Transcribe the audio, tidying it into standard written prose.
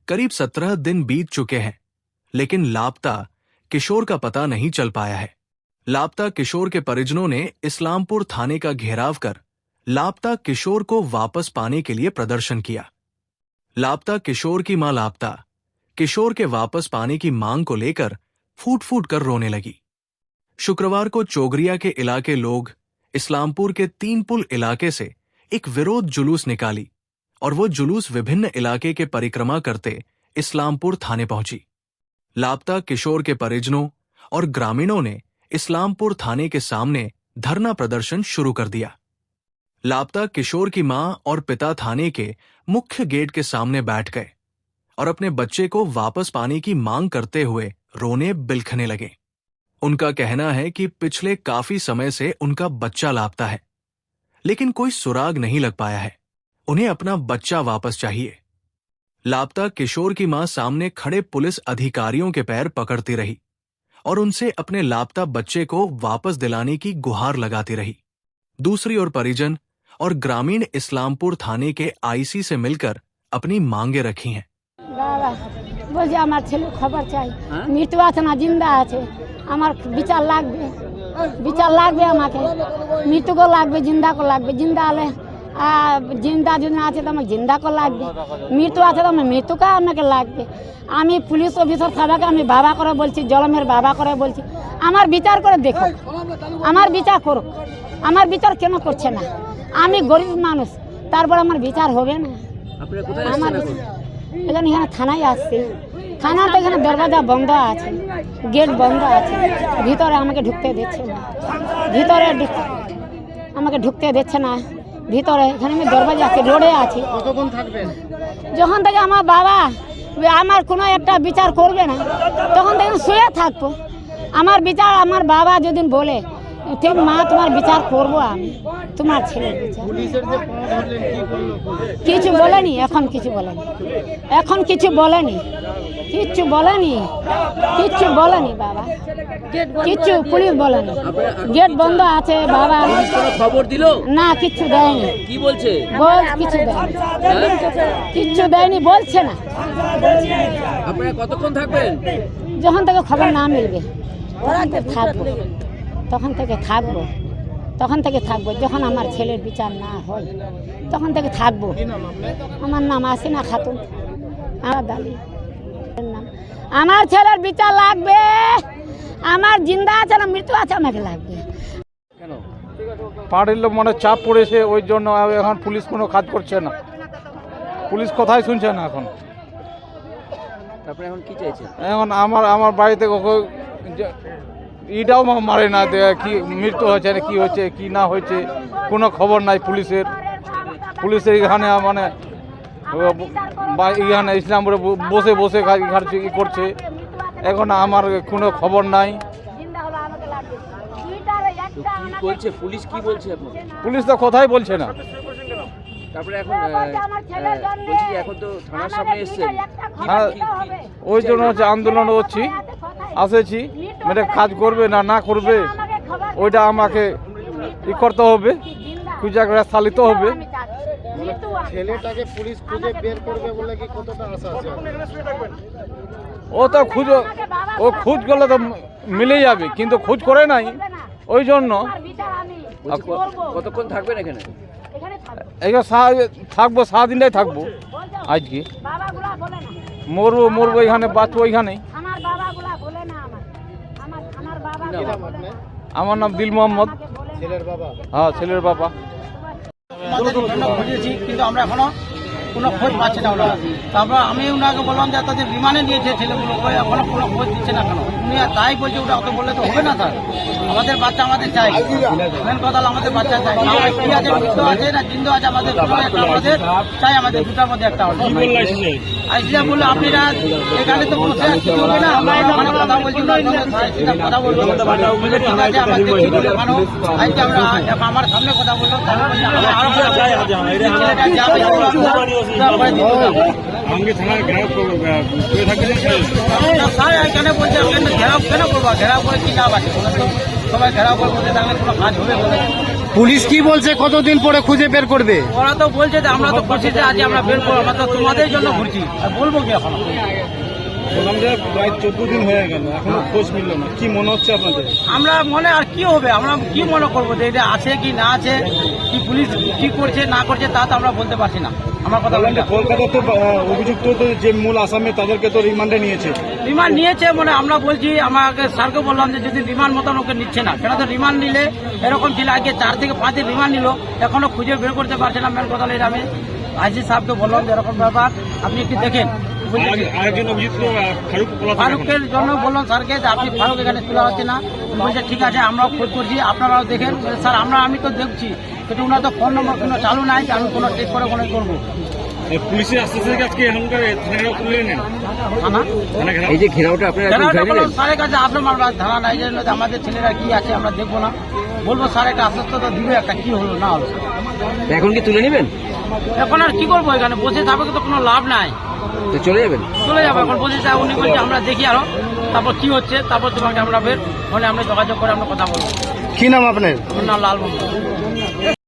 करीब 17 दिन बीत चुके हैं, लेकिन लापता किशोर का पता नहीं चल पाया है। लापता किशोर के परिजनों ने इस्लामपुर थाने का घेराव कर लापता किशोर को वापस पाने के लिए प्रदर्शन किया। लापता किशोर की मां लापता किशोर के वापस पाने की मांग को लेकर फूट फूट कर रोने लगी। शुक्रवार को चोगरिया के इलाके लोग इस्लामपुर के 3 पुल इलाके से एक विरोध जुलूस निकाली और वो जुलूस विभिन्न इलाके के परिक्रमा करते इस्लामपुर थाने पहुंची। लापता किशोर के परिजनों और ग्रामीणों ने इस्लामपुर थाने के सामने धरना प्रदर्शन शुरू कर दिया। लापता किशोर की मां और पिता थाने के मुख्य गेट के सामने बैठ गए और अपने बच्चे को वापस पाने की मांग करते हुए रोने बिलखने लगे। उनका कहना है कि पिछले काफी समय से उनका बच्चा लापता है, लेकिन कोई सुराग नहीं लग पाया है। उन्हें अपना बच्चा वापस चाहिए। लापता किशोर की मां सामने खड़े पुलिस अधिकारियों के पैर पकड़ती रही और उनसे अपने लापता बच्चे को वापस दिलाने की गुहार लगाती रही। दूसरी ओर परिजन और ग्रामीण इस्लामपुर थाने के आईसी से मिलकर अपनी मांगे रखी हैं। বলছি আমার ছেলে খবর চাই, মৃত্যু আছে না জিন্দা আছে, আমার বিচার লাগবে আমাকে, মৃত্যুকে লাগবে, জিন্দাকে লাগবে, জিন্দা হলে জিন্দা যদি আছে তো আমাকে জিন্দাকে লাগবে, মৃত্যু আছে তো আমার মৃত্যুকে আমাকে লাগবে। আমি পুলিশ অফিসার সবাইকে আমি বাবা করে বলছি, জলমের বাবা করে বলছি, আমার বিচার করে দেখো, আমার বিচার করো, আমার বিচার কেন করছে না? আমি গরিব মানুষ, তারপর আমার বিচার হবে না? আমার এখানে থানায় আসছি, থানা তো এখানে দরজা বন্ধ আছে, গেট বন্ধ আছে, ভিতরে আমাকে ঢুকতে দিচ্ছে না, ভিতরে আমাকে ঢুকতে দিচ্ছে না ভিতরে। এখানে আমি দরজা আছে, রোডে আছি। কতক্ষণ থাকবেন? যখন থেকে আমার বাবা আমার কোনো একটা বিচার করবে না তখন থেকে শুয়ে থাকবো। আমার বিচার আমার বাবা যদি বলে ঠিক মা তোমার বিচার করবো, আমি তোমার ছেলের বিচার। কিছু বলেনি, এখন কিছু বলেনি, এখন কিছু বলেনি, কিচ্ছু বলেনি, কিচ্ছু বলেনি বাবা, কিচ্ছু পুলিশ বলেনি। গেট বন্ধ আছে বাবা। খবর দিল না, কিচ্ছু দেয়নি। কি বলছে? কিছু দেয়নি, কিচ্ছু দেয়নি, বলছে না। আপনারা কতক্ষণ থাকবেন? যখন থেকে খবর না মিলবে তখন থেকে থাকবো, তখন থেকে থাকবো, তখন থেকে থাকবো। যখন আমার ছেলের বিচার না হয় তখন থেকে থাকবো। আমার নাম আসিনা খাতুন, আমার দালি নাম। আমার ছেলের বিচার লাগবে, আমার জিন্দা আছে না মৃত্যু আছে আমাকে লাগবে। পাড়ির লোক মনে চাপ পড়েছে, ওই জন্য এখন পুলিশ কোনো কাজ করছে না, পুলিশ কথাই শুনছে না এখন। তারপরে এখন কি চাইছে? এখন আমার বাড়িতে ইটাও মারে না, কি মৃত্যু হয়েছে না কি হয়েছে কি না হয়েছে কোনো খবর নাই পুলিশের এখানে মানে এখানে ইসলামপুরে বসে বসে ই করছে। এখন আমার কোনো খবর নাই। বলছে পুলিশ কি বলছে? পুলিশ তো কথাই বলছে না। তারপরে এখন বলছি যে এখন তো থানার সামনে এসেছেন, ওই জন্য হচ্ছে আন্দোলন হচ্ছি, আসেছি, মানে কাজ করবে না করবে ওইটা আমাকে ই করতে হবে, খুঁজে চালিত হবে। ছেলেটাকে পুলিশ খুঁজে বের করবে বলে কি কতটা আশা আছে? ও তো খোঁজ করলে তো মিলে যাবে, কিন্তু খোঁজ করে নাই, ওই জন্য। কতক্ষণ থাকবেন এখানে? থাকবো, 7 দিনটাই থাকবো। আজকে মরবো এখানে, বাঁচবো এখানেই। আমার নাম দিল মোহাম্মদ। ছেলের বাবা? হ্যাঁ, ছেলের বাবা। খুঁজেছি কিন্তু আমরা এখনো কোনো খোঁজ পাচ্ছি না ওরা। তারপর আমি ওনাকে বললাম যে তাদের বিমানে নিয়েছে ছেলেগুলো, এখনো কোনো খোঁজ দিচ্ছে না কেন? উনি তাই বলছে ওটা অত বললে তো হবে না স্যার, আমাদের বাচ্চা আমাদের চাই, মেন কথা হলো আমাদের বাচ্চা চাই। কি আছে, মৃত্যু আছে না জিন্দু আছে, আমাদের আমাদের চাই, আমাদের দুটার মধ্যে একটা হবে। আইসিয়া বললো আপনারা এখানে তো বসে কিছু হবে না, আমরা কথা বলছি, কথা বলবো, ঠিক আছে আমাদের ওখানেও আজকে আমরা আমার সামনে কথা বললো, এখানে বলছে ঘেরাও কেন করবো, ঘেরাও করে কি লাভ আছে? সবাই ঘেরাও করে বসে থাকলে কোনো কাজ হবে বলে পুলিশ কি বলছে কতদিন পরে খুঁজে বের করবে? ওরা তো বলছে যে আমরা তো খুশিতে আছি, আমরা বের করবো, আমরা তো তোমাদের জন্য ঘুরছি, আর বলবো কি এখন? প্রায় 14 দিন হয়ে গেল, এখনো খোঁজ মিলল না। কি মনে হচ্ছে আপনাদের? আমরা মনে আর কি হবে, আমরা কি মনে করবো যে এটা আছে কি না আছে, কি পুলিশ কি করছে না করছে তা তো আমরা বলতে পারছি না। আমার কথা বলতে কলকাতা তো অভিযুক্ত তো যে মূল আসামি তাদেরকে তো রিমান্ডে নিয়েছে। রিমান্ড নিয়েছে মানে আমরা বলছি, আমাকে স্যারকে বললাম যে যদি রিমান্ড মতন ওকে নিচ্ছে না, কেন তো রিমান্ড নিলে এরকম ছিল, আগে 4 থেকে 5 দিন রিমান্ড নিল, এখনো খুঁজে বের করতে পারছে না। মেন কথা আমি আইজি সাহেবকে বললাম যে এরকম ব্যাপার, আপনি একটু দেখেন। আরেকজন অভিযুক্ত ফারুকের জন্য বললাম স্যারকে যে আপনি ফারুক এখানে তোলা হচ্ছে না, বলছে ঠিক আছে আমরাও খোঁজ করছি, আপনারাও দেখেন। স্যার আমি তো দেখছি, কিন্তু ওনার তো ফোন নম্বর কোনো চালু নাই যে আমি কোনো চেক করে কোনো করবো। পুলিশের আস্তে আস্তে আজকে এখনকার তুলে নেন এই যে ঘেরাওটা আপনারা এখন উঠাই নিলেন? স্যারের কাছে আসলাম, আমরা ধারা নাই যে আমাদের ছেলেরা কি আছে আমরা দেখবো না, বলবো স্যার একটা আশ্বস্ততা দিবে একটা কি হলো না হলো। এখন কি তুলে নেবেন? এখন আর কি করবো, এখানে বসে থাকবে তো কোনো লাভ নাই, তো চলে যাবেন? চলে যাবো। এখন বসে থাকবে, উনি বলছে আমরা দেখি আরো, তারপর কি হচ্ছে, তারপর তোমাকে আমরা বের হলে আমরা যোগাযোগ করে আমরা কথা বলবো। কি নাম আপনার? আমার নাম লাল মোহাম্মদ।